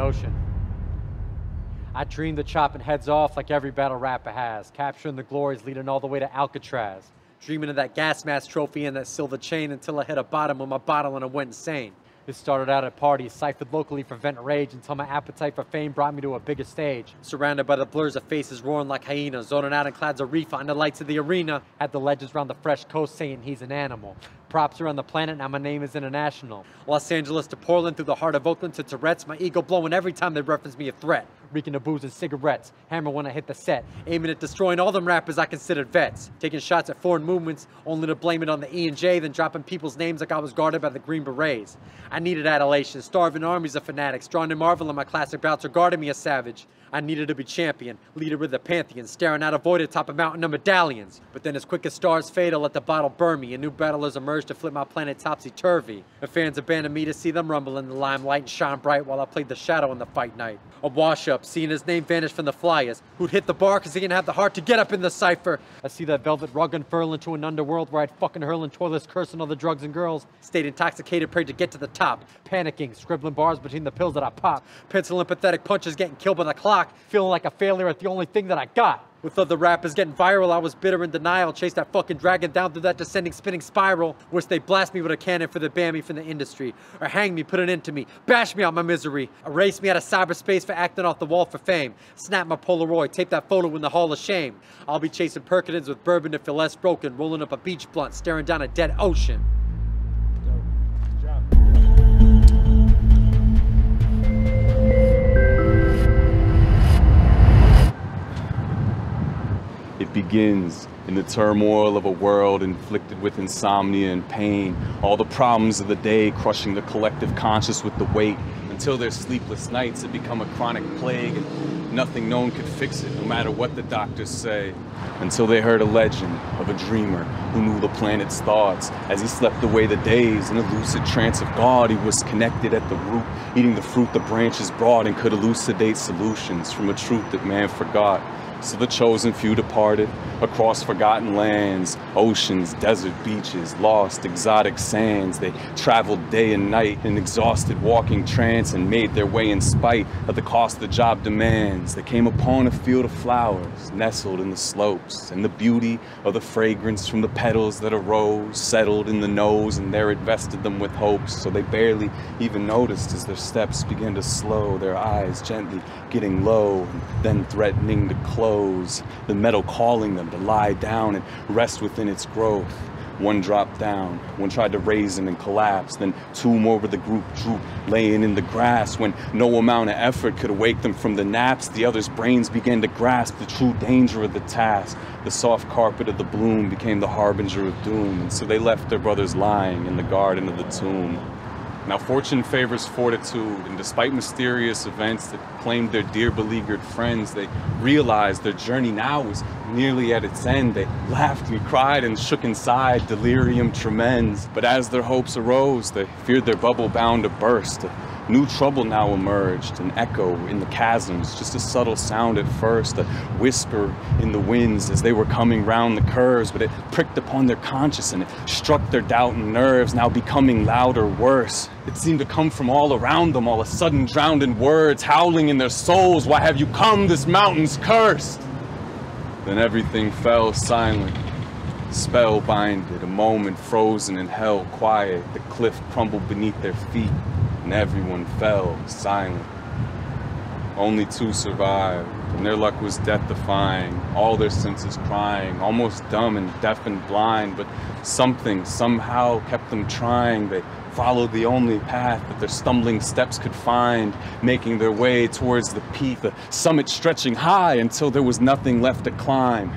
ocean. I dreamed of chopping heads off like every battle rapper has, capturing the glories leading all the way to Alcatraz, dreaming of that gas mask trophy and that silver chain until I hit a bottom with my bottle and I went insane. It started out at parties, ciphered locally for vent rage until my appetite for fame brought me to a bigger stage. Surrounded by the blurs of faces roaring like hyenas, zoning out in clouds of reefer under lights of the arena. Had the legends round the fresh coast saying he's an animal. Props around the planet, now my name is international. Los Angeles to Portland, through the heart of Oakland to Tourette's, my ego blowing every time they reference me a threat. Reeking of booze and cigarettes, hammer when I hit the set, aiming at destroying all them rappers I considered vets. Taking shots at foreign movements, only to blame it on the E&J, then dropping people's names like I was guarded by the Green Berets. I needed adulation, starving armies of fanatics, drawn to marvel in my classic bouts regarding me a savage. I needed to be champion, leader of the pantheon, staring out a void atop a mountain of medallions. But then as quick as stars fade, I let the bottle burn me, and new battlers emerge to flip my planet topsy-turvy. And fans abandoned me to see them rumble in the limelight and shine bright while I played the shadow in the fight night. A wash-up, seeing his name vanish from the flyers, who'd hit the bar cause he didn't have the heart to get up in the cipher. I see that velvet rug unfurl into an underworld where I'd fucking hurl in toilets, cursing all the drugs and girls. Stayed intoxicated, prayed to get to the top. Panicking, scribbling bars between the pills that I pop. Penciling pathetic punches, getting killed by the clock. Feeling like a failure at the only thing that I got. With other rappers getting viral, I was bitter in denial. Chased that fucking dragon down through that descending, spinning spiral. Wish they blast me with a cannon for the ban me from the industry. Or hang me, put an end to me. Bash me out my misery. Erase me out of cyberspace for acting off the wall for fame. Snap my Polaroid, tape that photo in the Hall of Shame. I'll be chasing Perkinins with bourbon to feel less broken. Rolling up a beach blunt, staring down a dead ocean. It begins in the turmoil of a world inflicted with insomnia and pain, all the problems of the day crushing the collective conscious with the weight, until their sleepless nights had become a chronic plague and nothing known could fix it, no matter what the doctors say. Until they heard a legend of a dreamer who knew the planet's thoughts. As he slept away the days in a lucid trance of God, he was connected at the root, eating the fruit the branches brought, and could elucidate solutions from a truth that man forgot. So the chosen few departed across forgotten lands, oceans, desert beaches, lost exotic sands. They traveled day and night in exhausted walking trance and made their way in spite of the cost the job demands. They came upon a field of flowers nestled in the slopes, and the beauty of the fragrance from the petals that arose settled in the nose, and there it vested them with hopes. So they barely even noticed as their steps began to slow, their eyes gently getting low and then threatening to close, the metal calling them to lie down and rest within its growth. One dropped down, one tried to raise him and collapsed, then two more with the group drooped, laying in the grass. When no amount of effort could awake them from the naps, the others' brains began to grasp the true danger of the task. The soft carpet of the bloom became the harbinger of doom, and so they left their brothers lying in the garden of the tomb. Now fortune favors fortitude, and despite mysterious events that claimed their dear beleaguered friends, they realized their journey now was nearly at its end. They laughed and cried and shook inside, delirium tremens. But as their hopes arose, they feared their bubble bound to burst. A new trouble now emerged, an echo in the chasms, just a subtle sound at first, a whisper in the winds as they were coming round the curves, but it pricked upon their conscience and it struck their doubting nerves, now becoming louder, worse. It seemed to come from all around them, all a sudden drowned in words, howling in their souls, "Why have you come? This mountain's cursed!" Then everything fell silent, spellbinded, a moment frozen and held quiet. The cliff crumbled beneath their feet, and everyone fell silent. Only two survived, and their luck was death-defying, all their senses crying, almost dumb and deaf and blind, but something somehow kept them trying. They followed the only path that their stumbling steps could find, making their way towards the peak, the summit stretching high until there was nothing left to climb.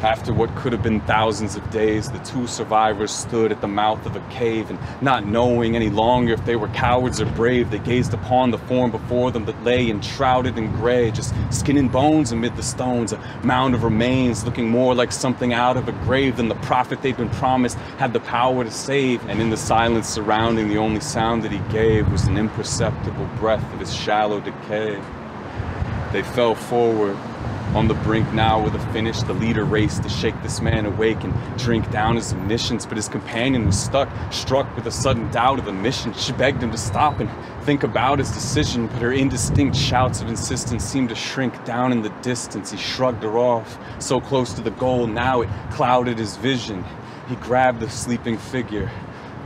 After what could have been thousands of days, the two survivors stood at the mouth of a cave, and not knowing any longer if they were cowards or brave, they gazed upon the form before them that lay enshrouded in gray, just skin and bones amid the stones, a mound of remains looking more like something out of a grave than the prophet they'd been promised had the power to save. And in the silence surrounding, the only sound that he gave was an imperceptible breath of his shallow decay. They fell forward, On the brink now with a finish, the leader raced to shake this man awake and drink down his omniscience, but his companion was stuck, struck with a sudden doubt of the mission. She begged him to stop and think about his decision, but her indistinct shouts of insistence seemed to shrink down in the distance. He shrugged her off, so close to the goal, now it clouded his vision. He grabbed the sleeping figure,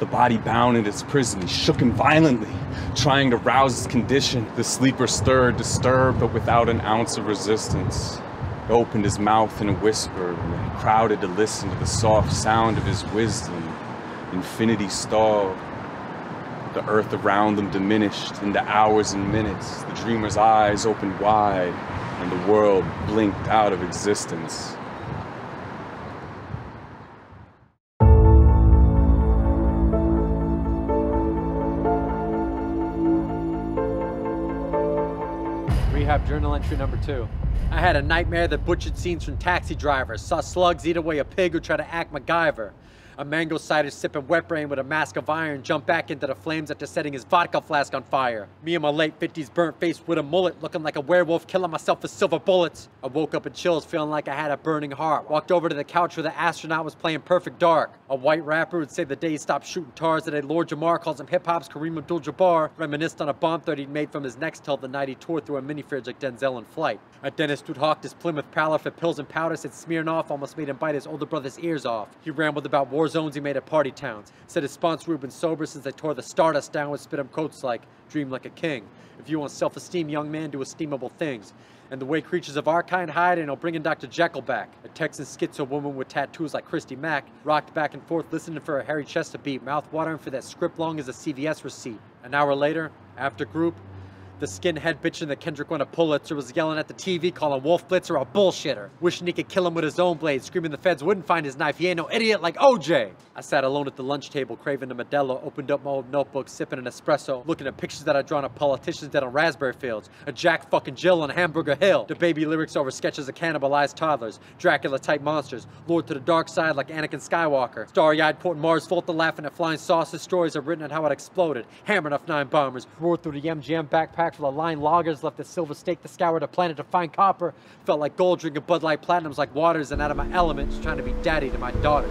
the body bound in its prison. He shook him violently, trying to rouse his condition. The sleeper stirred, disturbed, but without an ounce of resistance. He opened his mouth in a whisper, and they crowded to listen to the soft sound of his wisdom. Infinity stalled. The earth around them diminished into hours and minutes. The dreamer's eyes opened wide, and the world blinked out of existence. Rehab journal entry number 2. I had a nightmare that butchered scenes from Taxi Drivers, saw slugs eat away a pig who tried to act MacGyver. A mango cider sipping wet brain with a mask of iron jumped back into the flames after setting his vodka flask on fire. Me in my late 50s burnt face with a mullet, looking like a werewolf killing myself with silver bullets. I woke up in chills feeling like I had a burning heart. Walked over to the couch where the astronaut was playing Perfect Dark. A white rapper would say the day he stopped shooting tars, today Lord Jamar calls him hip-hop's Kareem Abdul-Jabbar. Reminisced on a bomb threat he'd made from his next till the night he tore through a mini-fridge like Denzel in Flight. A dentist who'd hawked his Plymouth Prowler for pills and powder said Smirnoff almost made him bite his older brother's ears off. He rambled about war zones he made at party towns. Said his sponsor had been sober since they tore the Stardust down with spit 'em coats like dream like a king. If you want self-esteem, young man, do esteemable things. And the way creatures of our kind hide, and I'll bring in Dr. Jekyll back. A Texan schizo woman with tattoos like Christy Mack rocked back and forth listening for her hairy chest to beat, mouth watering for that script long as a CVS receipt. An hour later, after group, the skinhead bitchin' that Kendrick won a Pulitzer was yelling at the TV, calling Wolf Blitzer a bullshitter. Wishing he could kill him with his own blade, screaming the feds wouldn't find his knife. He ain't no idiot like OJ. I sat alone at the lunch table, craving a Modelo, opened up my old notebook, sipping an espresso, looking at pictures that I'd drawn of politicians dead on raspberry fields, a Jack fucking Jill on Hamburger Hill, the baby lyrics over sketches of cannibalized toddlers, Dracula-type monsters, lured to the dark side like Anakin Skywalker, starry-eyed Port Mars Volta laughing at flying saucer stories I've written at how it exploded, hammering off 9 bombers, roared through the MGM backpacks with a line loggers, left a silver stake to scour the planet to find copper, felt like gold drinking Bud Light Platinums like waters and out of my element, just trying to be daddy to my daughter.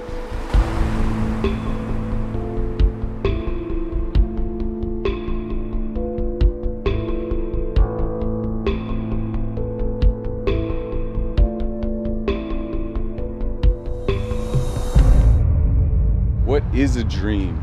What is a dream?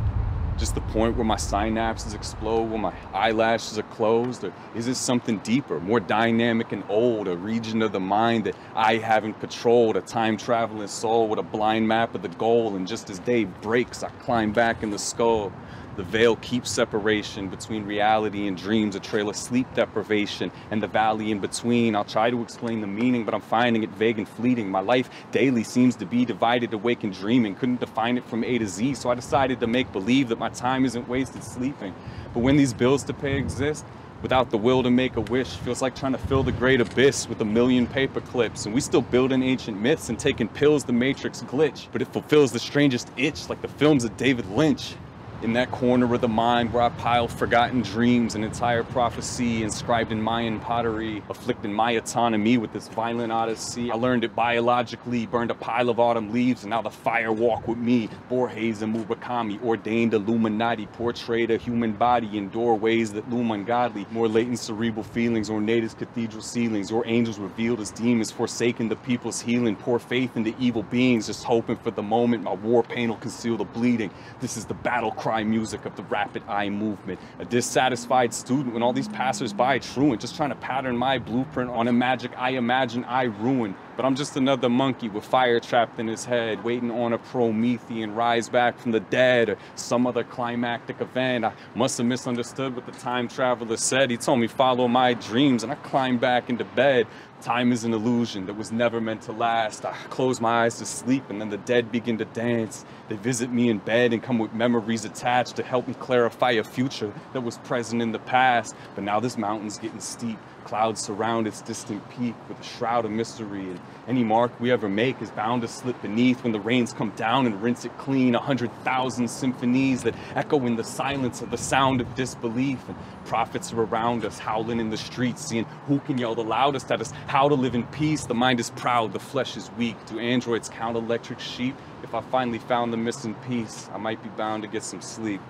Just the point where my synapses explode, when my eyelashes are closed? Or is it something deeper, more dynamic and old, a region of the mind that I haven't patrolled, a time-traveling soul with a blind map of the goal, and just as day breaks, I climb back in the skull. The veil keeps separation between reality and dreams, a trail of sleep deprivation and the valley in between. I'll try to explain the meaning, but I'm finding it vague and fleeting. My life daily seems to be divided, awake and dreaming. Couldn't define it from A to Z, so I decided to make believe that my time isn't wasted sleeping. But when these bills to pay exist, without the will to make a wish, feels like trying to fill the great abyss with a million paper clips. And we still building ancient myths and taking pills the Matrix glitch, but it fulfills the strangest itch like the films of David Lynch. In that corner of the mind where I pile forgotten dreams, an entire prophecy inscribed in Mayan pottery, afflicting my autonomy with this violent odyssey. I learned it biologically, burned a pile of autumn leaves, and now the fire walk with me. Borges and Murakami, ordained Illuminati, portrayed a human body in doorways that loom ungodly. More latent cerebral feelings, ornate as cathedral ceilings, or angels revealed as demons, forsaking the people's healing. Pour faith into evil beings, just hoping for the moment my war pain will conceal the bleeding. This is the battle cry music of the rapid eye movement. A dissatisfied student when all these passers-by truant, just trying to pattern my blueprint on a magic I imagine I ruin. But I'm just another monkey with fire trapped in his head, waiting on a Promethean rise back from the dead or some other climactic event. I must have misunderstood what the time traveler said. He told me follow my dreams, and I climbed back into bed. Time is an illusion that was never meant to last. I close my eyes to sleep, and then the dead begin to dance. They visit me in bed and come with memories attached to help me clarify a future that was present in the past. But now this mountain's getting steep. Clouds surround its distant peak with a shroud of mystery, and any mark we ever make is bound to slip beneath when the rains come down and rinse it clean. 100,000 symphonies that echo in the silence of the sound of disbelief, and prophets are around us, howling in the streets, seeing who can yell the loudest at us how to live in peace. The mind is proud, the flesh is weak. Do androids count electric sheep? If I finally found the missing piece, I might be bound to get some sleep.